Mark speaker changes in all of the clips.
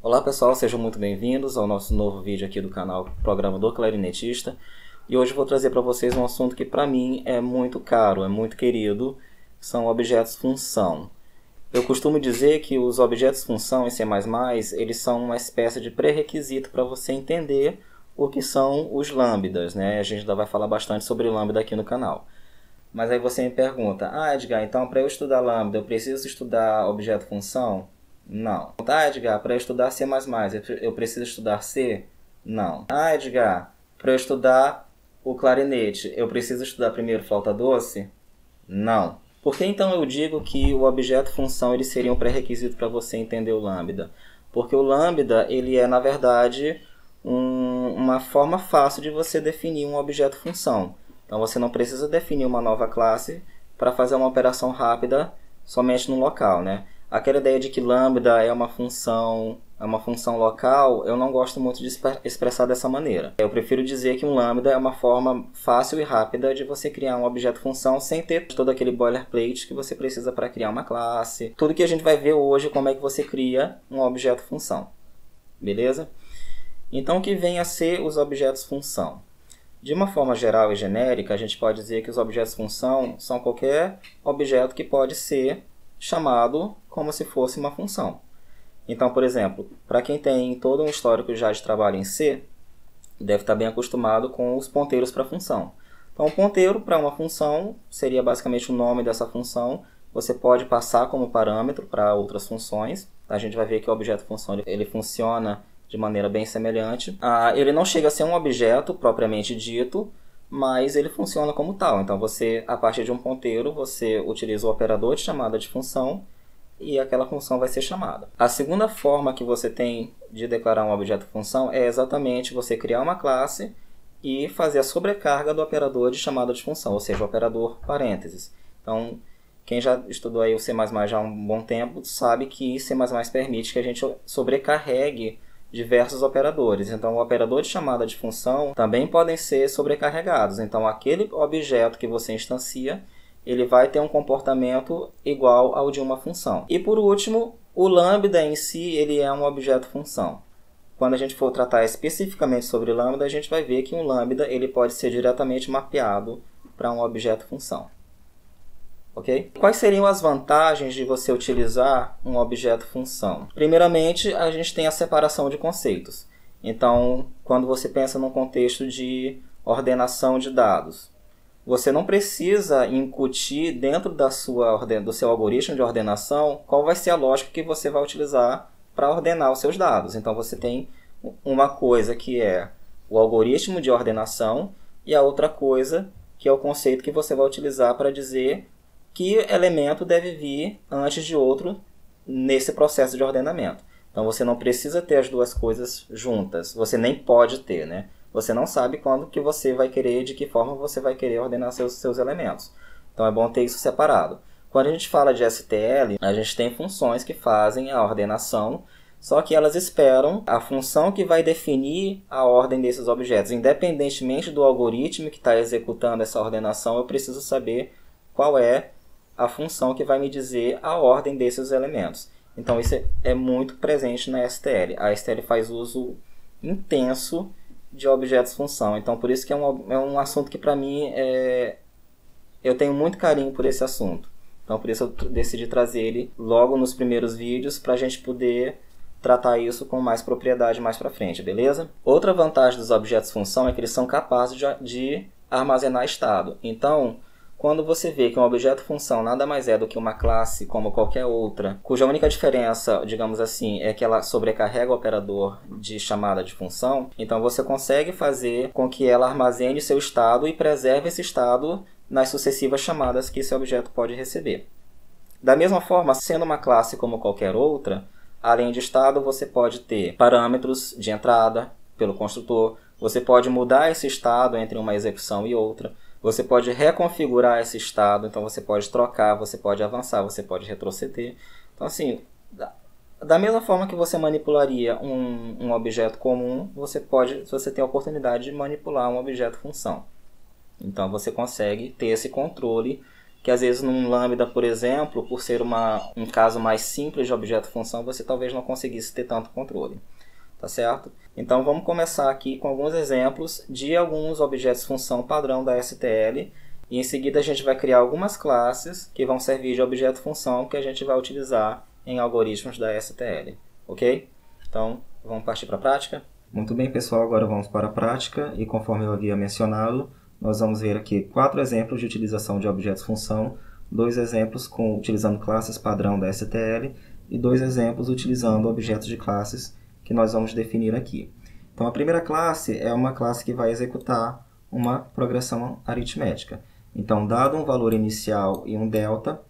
Speaker 1: Olá pessoal, sejam muito bem-vindos ao nosso novo vídeo aqui do canal Programador Clarinetista. E hoje vou trazer para vocês um assunto que para mim é muito caro, é muito querido, são objetos função. Eu costumo dizer que os objetos função em C++, eles são uma espécie de pré-requisito para você entender o que são os lambdas, né? A gente ainda vai falar bastante sobre lambda aqui no canal. Mas aí você me pergunta, Edgar, então para eu estudar lambda eu preciso estudar objeto função? Não. Edgar, para eu estudar C++, eu preciso estudar C? Não. Edgar, para eu estudar o clarinete, eu preciso estudar primeiro flauta doce? Não. Por que então eu digo que o objeto função ele seria um pré-requisito para você entender o lambda? Porque o lambda ele é, na verdade, uma forma fácil de você definir um objeto função. Então você não precisa definir uma nova classe para fazer uma operação rápida somente no local, né? Aquela ideia de que lambda é uma função local, eu não gosto muito de expressar dessa maneira. Eu prefiro dizer que um lambda é uma forma fácil e rápida de você criar um objeto função sem ter todo aquele boilerplate que você precisa para criar uma classe. Tudo que a gente vai ver hoje como é que você cria um objeto função. Beleza? Então o que vem a ser os objetos função? De uma forma geral e genérica, a gente pode dizer que os objetos função são qualquer objeto que pode ser chamado como se fosse uma função. Então, por exemplo, para quem tem todo um histórico já de trabalho em C, deve estar bem acostumado com os ponteiros para função. Então, um ponteiro para uma função seria basicamente o nome dessa função. Você pode passar como parâmetro para outras funções. A gente vai ver que o objeto função ele funciona de maneira bem semelhante. Ele não chega a ser um objeto propriamente dito, mas ele funciona como tal. Então, você, a partir de um ponteiro, você utiliza o operador de chamada de função e aquela função vai ser chamada. A segunda forma que você tem de declarar um objeto função é exatamente você criar uma classe e fazer a sobrecarga do operador de chamada de função, ou seja, o operador parênteses. Então, quem já estudou aí o C++ já há um bom tempo sabe que C++ permite que a gente sobrecarregue diversos operadores. Então, o operador de chamada de função também podem ser sobrecarregados. Então, aquele objeto que você instancia, ele vai ter um comportamento igual ao de uma função. E por último, o lambda em si, ele é um objeto função. Quando a gente for tratar especificamente sobre lambda, a gente vai ver que um lambda ele pode ser diretamente mapeado para um objeto função. Okay? Quais seriam as vantagens de você utilizar um objeto função? Primeiramente, a gente tem a separação de conceitos. Então, quando você pensa num contexto de ordenação de dados, você não precisa incutir dentro do seu algoritmo de ordenação qual vai ser a lógica que você vai utilizar para ordenar os seus dados. Então, você tem uma coisa que é o algoritmo de ordenação e a outra coisa que é o conceito que você vai utilizar para dizer que elemento deve vir antes de outro nesse processo de ordenamento. Então, você não precisa ter as duas coisas juntas. Você nem pode ter, né? Você não sabe quando que você vai querer, de que forma você vai querer ordenar seus elementos. Então, é bom ter isso separado. Quando a gente fala de STL, a gente tem funções que fazem a ordenação, só que elas esperam a função que vai definir a ordem desses objetos. Independentemente do algoritmo que está executando essa ordenação, eu preciso saber qual é a função que vai me dizer a ordem desses elementos. Então, isso é muito presente na STL. A STL faz uso intenso de objetos função. Então, por isso que é um assunto que, para mim, eu tenho muito carinho por esse assunto. Então, por isso eu decidi trazer ele logo nos primeiros vídeos para a gente poder tratar isso com mais propriedade mais para frente, beleza? Outra vantagem dos objetos função é que eles são capazes de armazenar estado. Então, quando você vê que um objeto função nada mais é do que uma classe como qualquer outra, cuja única diferença, digamos assim, é que ela sobrecarrega o operador de chamada de função, então você consegue fazer com que ela armazene seu estado e preserve esse estado nas sucessivas chamadas que esse objeto pode receber. Da mesma forma, sendo uma classe como qualquer outra, além de estado, você pode ter parâmetros de entrada pelo construtor, você pode mudar esse estado entre uma execução e outra, você pode reconfigurar esse estado, então você pode trocar, você pode avançar, você pode retroceder. Então, assim, da mesma forma que você manipularia um objeto comum, você tem a oportunidade de manipular um objeto função. Então, você consegue ter esse controle que às vezes num Lambda, por exemplo, por ser um caso mais simples de objeto-função, você talvez não conseguisse ter tanto controle. Tá certo? Então vamos começar aqui com alguns exemplos de alguns objetos-função padrão da STL. E em seguida a gente vai criar algumas classes que vão servir de objeto-função que a gente vai utilizar em algoritmos da STL. Ok? Então vamos partir para a prática? Muito bem, pessoal, agora vamos para a prática e conforme eu havia mencionado, nós vamos ver aqui 4 exemplos de utilização de objetos-função, 2 exemplos utilizando classes padrão da STL e 2 exemplos utilizando objetos de classes que nós vamos definir aqui. Então a primeira classe é uma classe que vai executar uma progressão aritmética. Então, dado um valor inicial e um delta,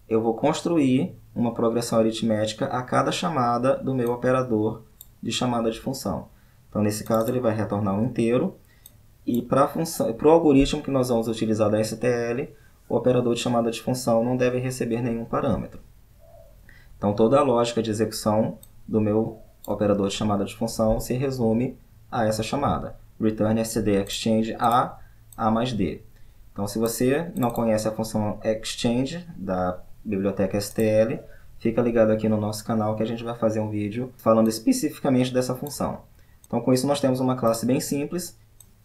Speaker 1: eu vou construir uma progressão aritmética a cada chamada do meu operador de chamada de função. Então, nesse caso, ele vai retornar um inteiro. E para o algoritmo que nós vamos utilizar da STL, o operador de chamada de função não deve receber nenhum parâmetro. Então, toda a lógica de execução do meu operador de chamada de função se resume a essa chamada. Return std exchange a mais d. Então, se você não conhece a função exchange da biblioteca STL, fica ligado aqui no nosso canal que a gente vai fazer um vídeo falando especificamente dessa função. Então, com isso, nós temos uma classe bem simples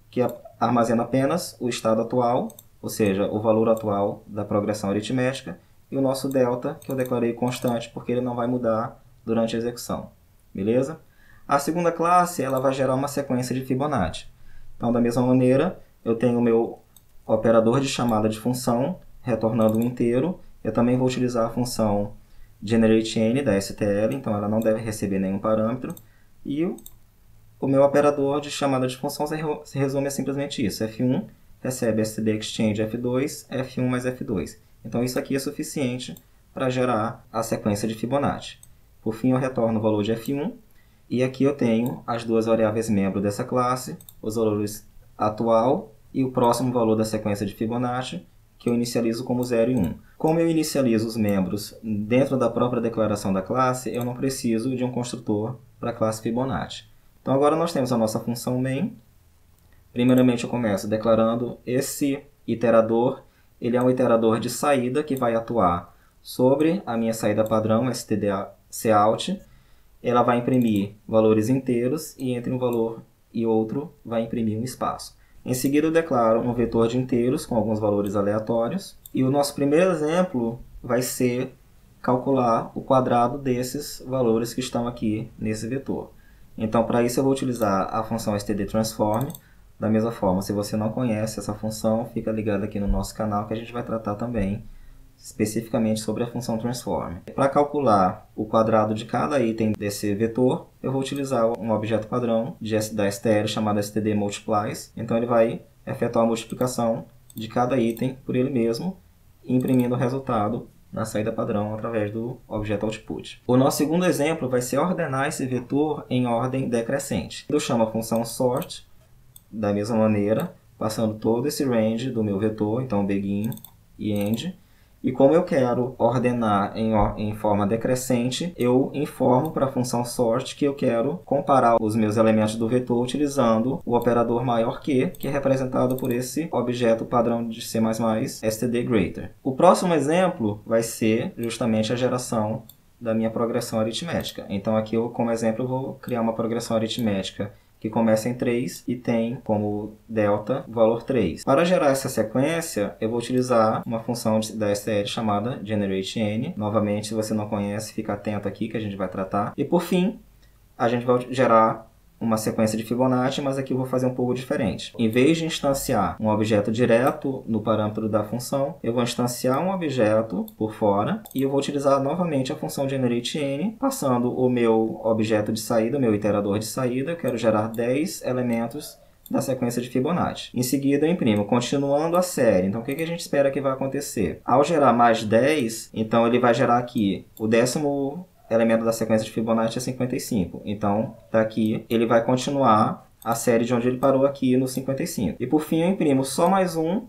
Speaker 1: que armazena apenas o estado atual, ou seja, o valor atual da progressão aritmética, e o nosso delta, que eu declarei constante porque ele não vai mudar durante a execução. Beleza? A segunda classe ela vai gerar uma sequência de Fibonacci. Então, da mesma maneira, eu tenho o meu operador de chamada de função retornando um inteiro. Eu também vou utilizar a função generateN da STL, então ela não deve receber nenhum parâmetro. E o meu operador de chamada de função se resume a simplesmente isso. F1 recebe std exchange F2, F1 mais F2. Então isso aqui é suficiente para gerar a sequência de Fibonacci. Por fim, eu retorno o valor de F1. E aqui eu tenho as duas variáveis membro dessa classe, os valores atual e o próximo valor da sequência de Fibonacci, que eu inicializo como 0 e 1. Como eu inicializo os membros dentro da própria declaração da classe, eu não preciso de um construtor para a classe Fibonacci. Então agora nós temos a nossa função main. Primeiramente eu começo declarando esse iterador. Ele é um iterador de saída que vai atuar sobre a minha saída padrão, std_cout. Ela vai imprimir valores inteiros e entre um valor e outro vai imprimir um espaço. Em seguida eu declaro um vetor de inteiros com alguns valores aleatórios. E o nosso primeiro exemplo vai ser calcular o quadrado desses valores que estão aqui nesse vetor. Então, para isso eu vou utilizar a função stdTransform. Da mesma forma, se você não conhece essa função, fica ligado aqui no nosso canal que a gente vai tratar também especificamente sobre a função transform. Para calcular o quadrado de cada item desse vetor, eu vou utilizar um objeto padrão da STL chamado std_multiplies. Então ele vai efetuar a multiplicação de cada item por ele mesmo, imprimindo o resultado na saída padrão através do objeto output. O nosso segundo exemplo vai ser ordenar esse vetor em ordem decrescente. Eu chamo a função sort da mesma maneira, passando todo esse range do meu vetor, então begin e end. E como eu quero ordenar em forma decrescente, eu informo para a função sort que eu quero comparar os meus elementos do vetor utilizando o operador maior que é representado por esse objeto padrão de C++, std_greater. O próximo exemplo vai ser justamente a geração da minha progressão aritmética. Então aqui, como exemplo, eu vou criar uma progressão aritmética que começa em 3 e tem como delta o valor 3. Para gerar essa sequência, eu vou utilizar uma função da STL chamada generateN. Novamente, se você não conhece, fica atento aqui que a gente vai tratar. E por fim, a gente vai gerar uma sequência de Fibonacci, mas aqui eu vou fazer um pouco diferente. Em vez de instanciar um objeto direto no parâmetro da função, eu vou instanciar um objeto por fora e eu vou utilizar novamente a função generateN, passando o meu objeto de saída, o meu iterador de saída. Eu quero gerar 10 elementos da sequência de Fibonacci. Em seguida eu imprimo, continuando a série. Então o que a gente espera que vai acontecer? Ao gerar mais 10, então ele vai gerar aqui o 10º elemento da sequência de Fibonacci é 55. Então, tá aqui, ele vai continuar a série de onde ele parou aqui no 55. E por fim, eu imprimo só mais um.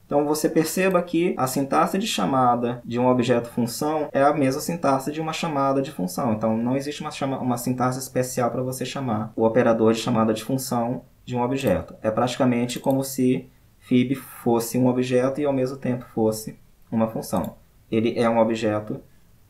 Speaker 1: Então, você perceba que a sintaxe de chamada de um objeto função é a mesma sintaxe de uma chamada de função. Então, não existe uma sintaxe especial para você chamar o operador de chamada de função de um objeto. É praticamente como se fib fosse um objeto e ao mesmo tempo fosse uma função. Ele é um objeto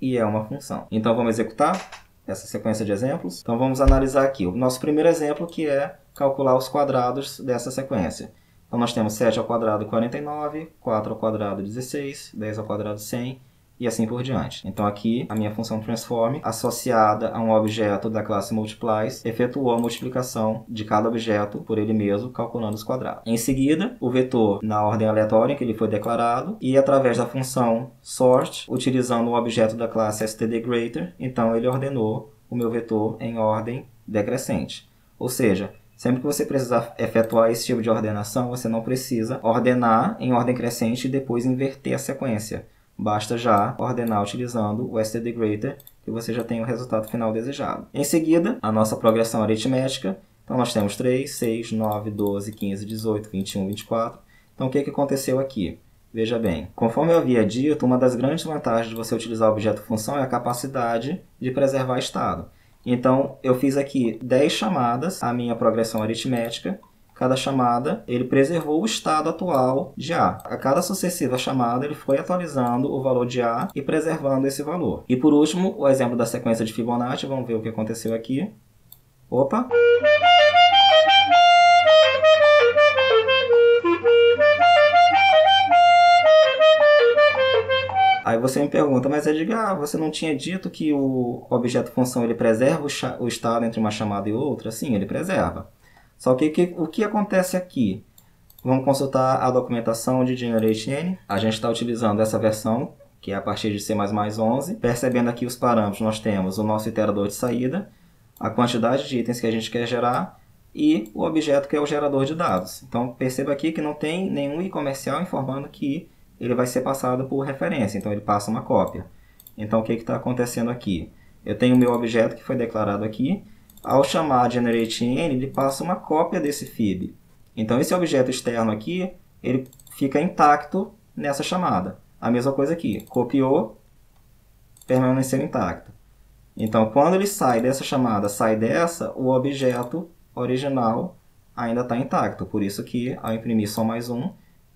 Speaker 1: e é uma função. Então vamos executar essa sequência de exemplos. Então vamos analisar aqui o nosso primeiro exemplo, que é calcular os quadrados dessa sequência. Então nós temos 7 ao quadrado 49, 4 ao quadrado 16, 10 ao quadrado 100 e assim por diante. Então aqui a minha função transform, associada a um objeto da classe multiplies, efetuou a multiplicação de cada objeto por ele mesmo, calculando os quadrados. Em seguida, o vetor na ordem aleatória em que ele foi declarado, e através da função sort, utilizando um objeto da classe stdGreater, então ele ordenou o meu vetor em ordem decrescente. Ou seja, sempre que você precisar efetuar esse tipo de ordenação, você não precisa ordenar em ordem crescente e depois inverter a sequência. Basta já ordenar utilizando o stdGreater, que você já tem o resultado final desejado. Em seguida, a nossa progressão aritmética. Então nós temos 3, 6, 9, 12, 15, 18, 21, 24. Então o que aconteceu aqui? Veja bem, conforme eu havia dito, uma das grandes vantagens de você utilizar o objeto função é a capacidade de preservar estado. Então eu fiz aqui 10 chamadas à minha progressão aritmética. Cada chamada, ele preservou o estado atual de A. A cada sucessiva chamada, ele foi atualizando o valor de A e preservando esse valor. E por último, o exemplo da sequência de Fibonacci. Vamos ver o que aconteceu aqui. Opa! Aí você me pergunta, mas Edgar, você não tinha dito que o objeto função ele preserva o estado entre uma chamada e outra? Sim, ele preserva. Só que o que acontece aqui? Vamos consultar a documentação de GenerateN. A gente está utilizando essa versão, que é a partir de C++11. Percebendo aqui os parâmetros, nós temos o nosso iterador de saída, a quantidade de itens que a gente quer gerar e o objeto que é o gerador de dados. Então perceba aqui que não tem nenhum i comercial informando que ele vai ser passado por referência. Então ele passa uma cópia. Então o que está acontecendo aqui? Eu tenho o meu objeto que foi declarado aqui. Ao chamar GenerateN, ele passa uma cópia desse fib. Então, esse objeto externo aqui, ele fica intacto nessa chamada. A mesma coisa aqui. Copiou, permaneceu intacto. Então, quando ele sai dessa chamada, sai dessa, o objeto original ainda está intacto. Por isso que, ao imprimir só mais um,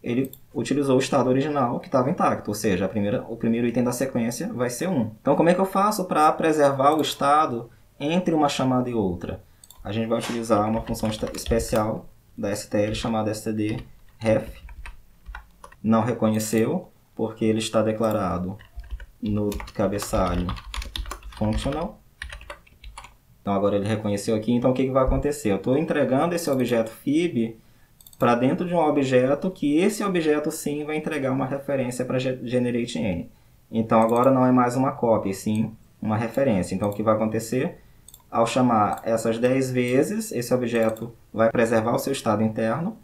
Speaker 1: ele utilizou o estado original que estava intacto. Ou seja, o primeiro item da sequência vai ser 1. Então, como é que eu faço para preservar o estado entre uma chamada e outra? A gente vai utilizar uma função especial da STL chamada stdref. Não reconheceu, porque ele está declarado no cabeçalho functional. Então agora ele reconheceu aqui. Então o que vai acontecer? Eu estou entregando esse objeto fib para dentro de um objeto que esse objeto sim vai entregar uma referência para GenerateN. Então agora não é mais uma cópia, sim uma referência. Então o que vai acontecer? Ao chamar essas 10 vezes, esse objeto vai preservar o seu estado interno.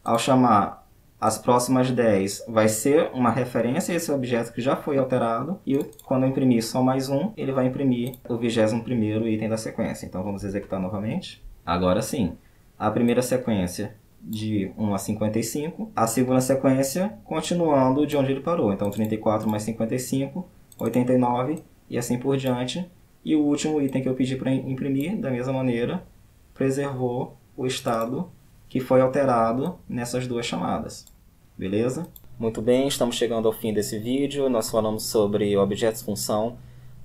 Speaker 1: Ao chamar as próximas 10, vai ser uma referência a esse objeto que já foi alterado. E quando eu imprimir só mais um, ele vai imprimir o 21º item da sequência. Então vamos executar novamente. Agora sim, a primeira sequência de 1 a 55. A segunda sequência continuando de onde ele parou. Então 34 mais 55, 89 e assim por diante. E o último item que eu pedi para imprimir, da mesma maneira, preservou o estado que foi alterado nessas duas chamadas. Beleza? Muito bem, estamos chegando ao fim desse vídeo. Nós falamos sobre objetos função.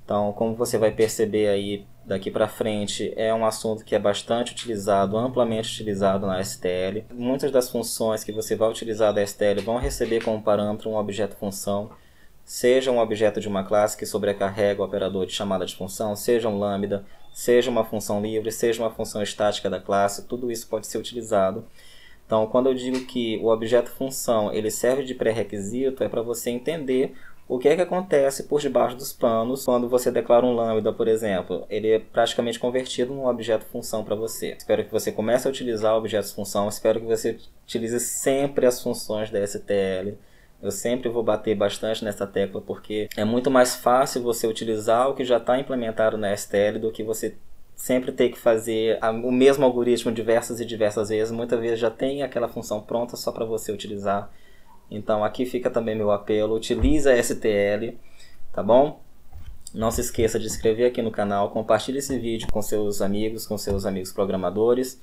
Speaker 1: Então, como você vai perceber aí daqui para frente, é um assunto que é bastante utilizado, amplamente utilizado na STL. Muitas das funções que você vai utilizar da STL vão receber como parâmetro um objeto função. Seja um objeto de uma classe que sobrecarrega o operador de chamada de função, seja um lambda, seja uma função livre, seja uma função estática da classe, tudo isso pode ser utilizado. Então, quando eu digo que o objeto função ele serve de pré-requisito, é para você entender o que é que acontece por debaixo dos panos quando você declara um lambda, por exemplo. Ele é praticamente convertido num objeto função para você. Espero que você comece a utilizar objetos função, espero que você utilize sempre as funções da STL. Eu sempre vou bater bastante nessa tecla porque é muito mais fácil você utilizar o que já está implementado na STL do que você sempre ter que fazer o mesmo algoritmo diversas e diversas vezes. Muitas vezes já tem aquela função pronta só para você utilizar. Então aqui fica também meu apelo, utilize a STL, tá bom? Não se esqueça de se inscrever aqui no canal, compartilhe esse vídeo com seus amigos programadores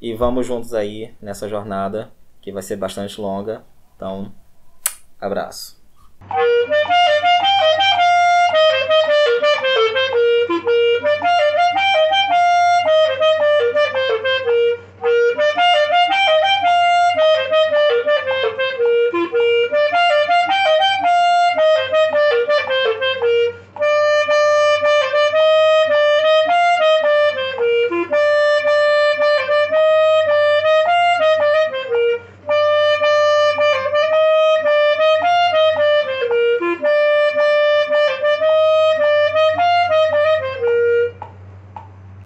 Speaker 1: e vamos juntos aí nessa jornada que vai ser bastante longa. Então, abraço.